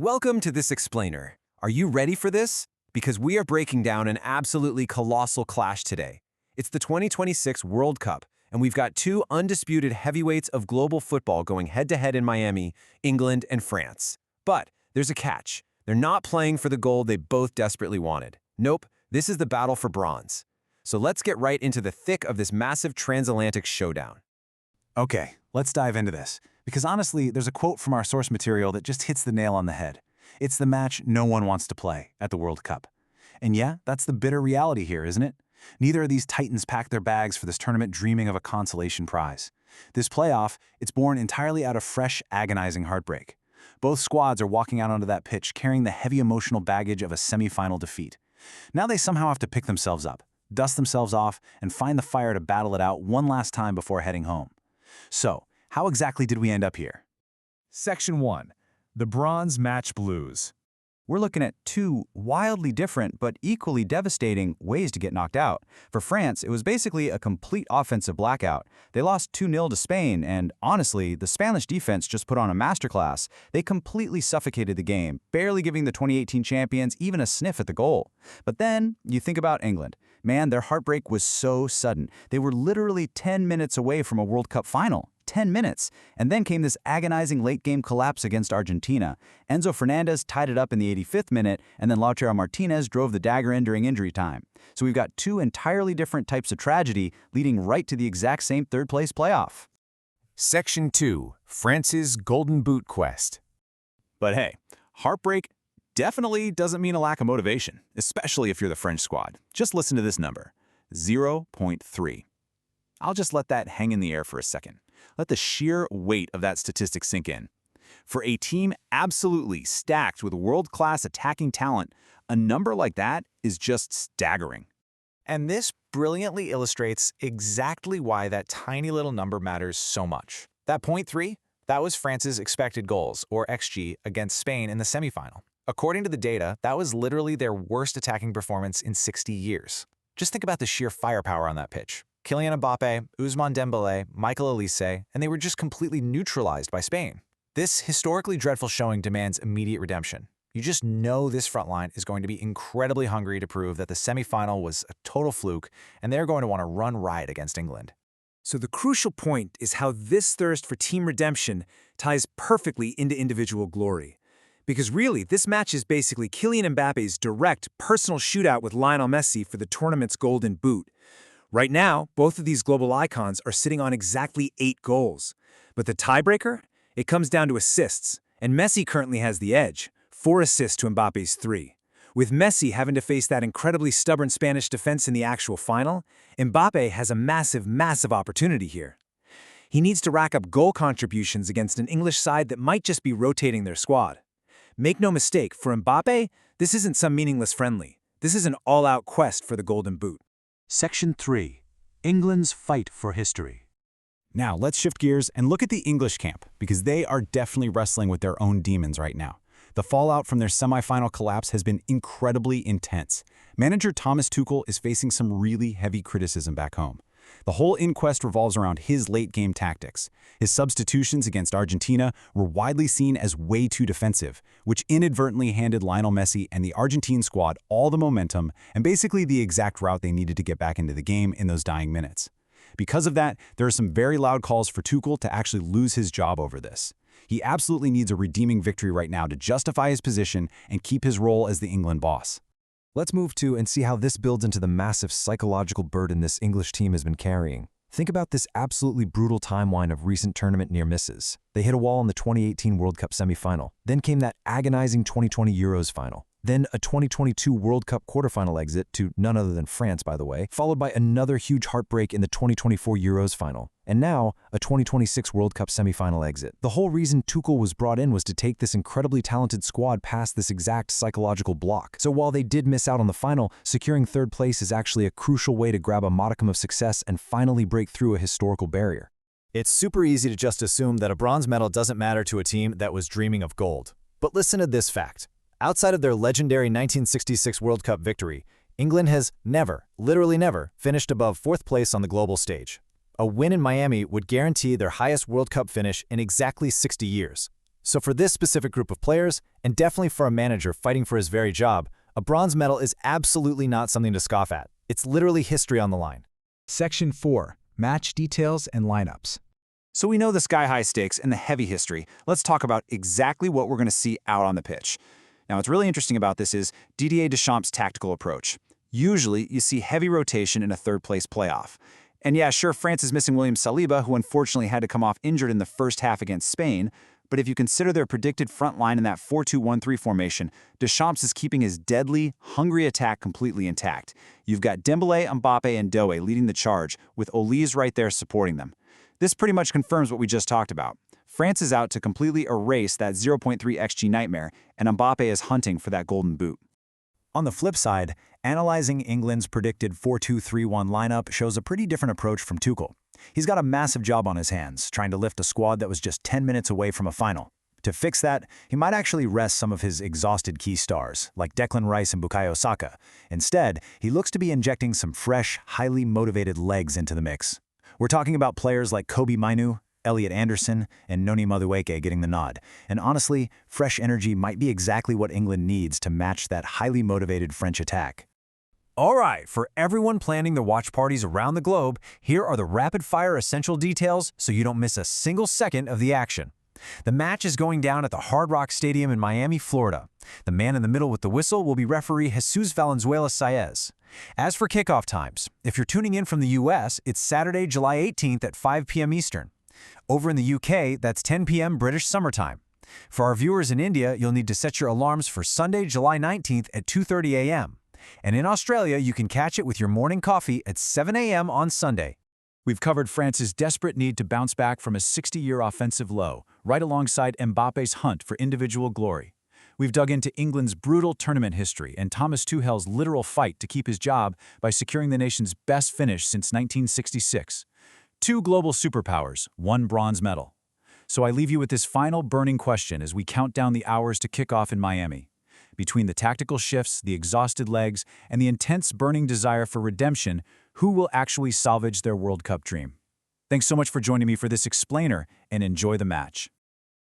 Welcome to this explainer. Are you ready for this? Because we are breaking down an absolutely colossal clash today. It's the 2026 World Cup, and we've got two undisputed heavyweights of global football going head-to-head in Miami, England and France. But there's a catch. They're not playing for the gold they both desperately wanted. Nope, this is the battle for bronze. So let's get right into the thick of this massive transatlantic showdown. Okay, let's dive into this. Because honestly, there's a quote from our source material that just hits the nail on the head. It's the match no one wants to play at the World Cup. And yeah, that's the bitter reality here, isn't it? Neither of these titans packed their bags for this tournament dreaming of a consolation prize. This playoff, it's born entirely out of fresh, agonizing heartbreak. Both squads are walking out onto that pitch carrying the heavy emotional baggage of a semi-final defeat. Now they somehow have to pick themselves up, dust themselves off, and find the fire to battle it out one last time before heading home. So, how exactly did we end up here? Section 1. The Bronze Match Blues. We're looking at two wildly different but equally devastating ways to get knocked out. For France, it was basically a complete offensive blackout. They lost 2-0 to Spain, and honestly, the Spanish defense just put on a masterclass. They completely suffocated the game, barely giving the 2018 champions even a sniff at the goal. But then, you think about England. Man, their heartbreak was so sudden. They were literally 10 minutes away from a World Cup final. 10 minutes. And then came this agonizing late-game collapse against Argentina. Enzo Fernandez tied it up in the 85th minute, and then Lautaro Martinez drove the dagger in during injury time. So we've got two entirely different types of tragedy leading right to the exact same third-place playoff. Section 2. France's Golden Boot Quest. But hey, heartbreak definitely doesn't mean a lack of motivation, especially if you're the French squad. Just listen to this number, 0.3. I'll just let that hang in the air for a second. Let the sheer weight of that statistic sink in. For a team absolutely stacked with world-class attacking talent, a number like that is just staggering. And this brilliantly illustrates exactly why that tiny little number matters so much. That 0.3, that was France's expected goals, or XG, against Spain in the semifinal. According to the data, that was literally their worst attacking performance in 60 years. Just think about the sheer firepower on that pitch. Kylian Mbappe, Ousmane Dembélé, Michael Olise, and they were just completely neutralized by Spain. This historically dreadful showing demands immediate redemption. You just know this front line is going to be incredibly hungry to prove that the semifinal was a total fluke, and they're going to want to run riot against England. So the crucial point is how this thirst for team redemption ties perfectly into individual glory. Because really, this match is basically Kylian Mbappe's direct personal shootout with Lionel Messi for the tournament's golden boot. Right now, both of these global icons are sitting on exactly 8 goals. But the tiebreaker? It comes down to assists, and Messi currently has the edge, 4 assists to Mbappe's 3. With Messi having to face that incredibly stubborn Spanish defense in the actual final, Mbappe has a massive opportunity here. He needs to rack up goal contributions against an English side that might just be rotating their squad. Make no mistake, for Mbappe, this isn't some meaningless friendly. This is an all-out quest for the golden boot. Section 3. England's Fight for History. Now, let's shift gears and look at the English camp, because they are definitely wrestling with their own demons right now. The fallout from their semi-final collapse has been incredibly intense. Manager Thomas Tuchel is facing some really heavy criticism back home. The whole inquest revolves around his late-game tactics. His substitutions against Argentina were widely seen as way too defensive, which inadvertently handed Lionel Messi and the Argentine squad all the momentum and basically the exact route they needed to get back into the game in those dying minutes. Because of that, there are some very loud calls for Tuchel to actually lose his job over this. He absolutely needs a redeeming victory right now to justify his position and keep his role as the England boss. Let's move to and see how this builds into the massive psychological burden this English team has been carrying. Think about this absolutely brutal timeline of recent tournament near misses. They hit a wall in the 2018 World Cup semifinal. Then came that agonizing 2020 Euros final. Then a 2022 World Cup quarterfinal exit to none other than France, by the way, followed by another huge heartbreak in the 2024 Euros final. And now, a 2026 World Cup semifinal exit. The whole reason Tuchel was brought in was to take this incredibly talented squad past this exact psychological block. So while they did miss out on the final, securing third place is actually a crucial way to grab a modicum of success and finally break through a historical barrier. It's super easy to just assume that a bronze medal doesn't matter to a team that was dreaming of gold. But listen to this fact. Outside of their legendary 1966 World Cup victory, England has never, literally never, finished above 4th place on the global stage. A win in Miami would guarantee their highest World Cup finish in exactly 60 years. So for this specific group of players, and definitely for a manager fighting for his very job, a bronze medal is absolutely not something to scoff at. It's literally history on the line. Section 4. Match details and lineups. So we know the sky-high stakes and the heavy history. Let's talk about exactly what we're going to see out on the pitch. Now, what's really interesting about this is Didier Deschamps' tactical approach. Usually, you see heavy rotation in a third-place playoff. And yeah, sure, France is missing William Saliba, who unfortunately had to come off injured in the first half against Spain, but if you consider their predicted front line in that 4-2-1-3 formation, Deschamps is keeping his deadly, hungry attack completely intact. You've got Dembélé, Mbappe, and Doué leading the charge, with Olise right there supporting them. This pretty much confirms what we just talked about. France is out to completely erase that 0.3 XG nightmare, and Mbappe is hunting for that golden boot. On the flip side, analyzing England's predicted 4-2-3-1 lineup shows a pretty different approach from Tuchel. He's got a massive job on his hands, trying to lift a squad that was just 10 minutes away from a final. To fix that, he might actually rest some of his exhausted key stars, like Declan Rice and Bukayo Saka. Instead, he looks to be injecting some fresh, highly motivated legs into the mix. We're talking about players like Kobbie Mainoo, Elliot Anderson, and Noni Madueke getting the nod. And honestly, fresh energy might be exactly what England needs to match that highly motivated French attack. All right, for everyone planning their watch parties around the globe, here are the rapid-fire essential details so you don't miss a single second of the action. The match is going down at the Hard Rock Stadium in Miami, Florida. The man in the middle with the whistle will be referee Jesus Valenzuela Saez. As for kickoff times, if you're tuning in from the US, it's Saturday, July 18th at 5 p.m. Eastern. Over in the UK, that's 10 p.m. British summertime. For our viewers in India, you'll need to set your alarms for Sunday, July 19th at 2:30 a.m. And in Australia, you can catch it with your morning coffee at 7 a.m. on Sunday. We've covered France's desperate need to bounce back from a 60-year offensive low, right alongside Mbappe's hunt for individual glory. We've dug into England's brutal tournament history and Thomas Tuchel's literal fight to keep his job by securing the nation's best finish since 1966. 2 global superpowers, 1 bronze medal. So I leave you with this final burning question as we count down the hours to kick off in Miami. Between the tactical shifts, the exhausted legs, and the intense burning desire for redemption, who will actually salvage their World Cup dream? Thanks so much for joining me for this explainer, and enjoy the match.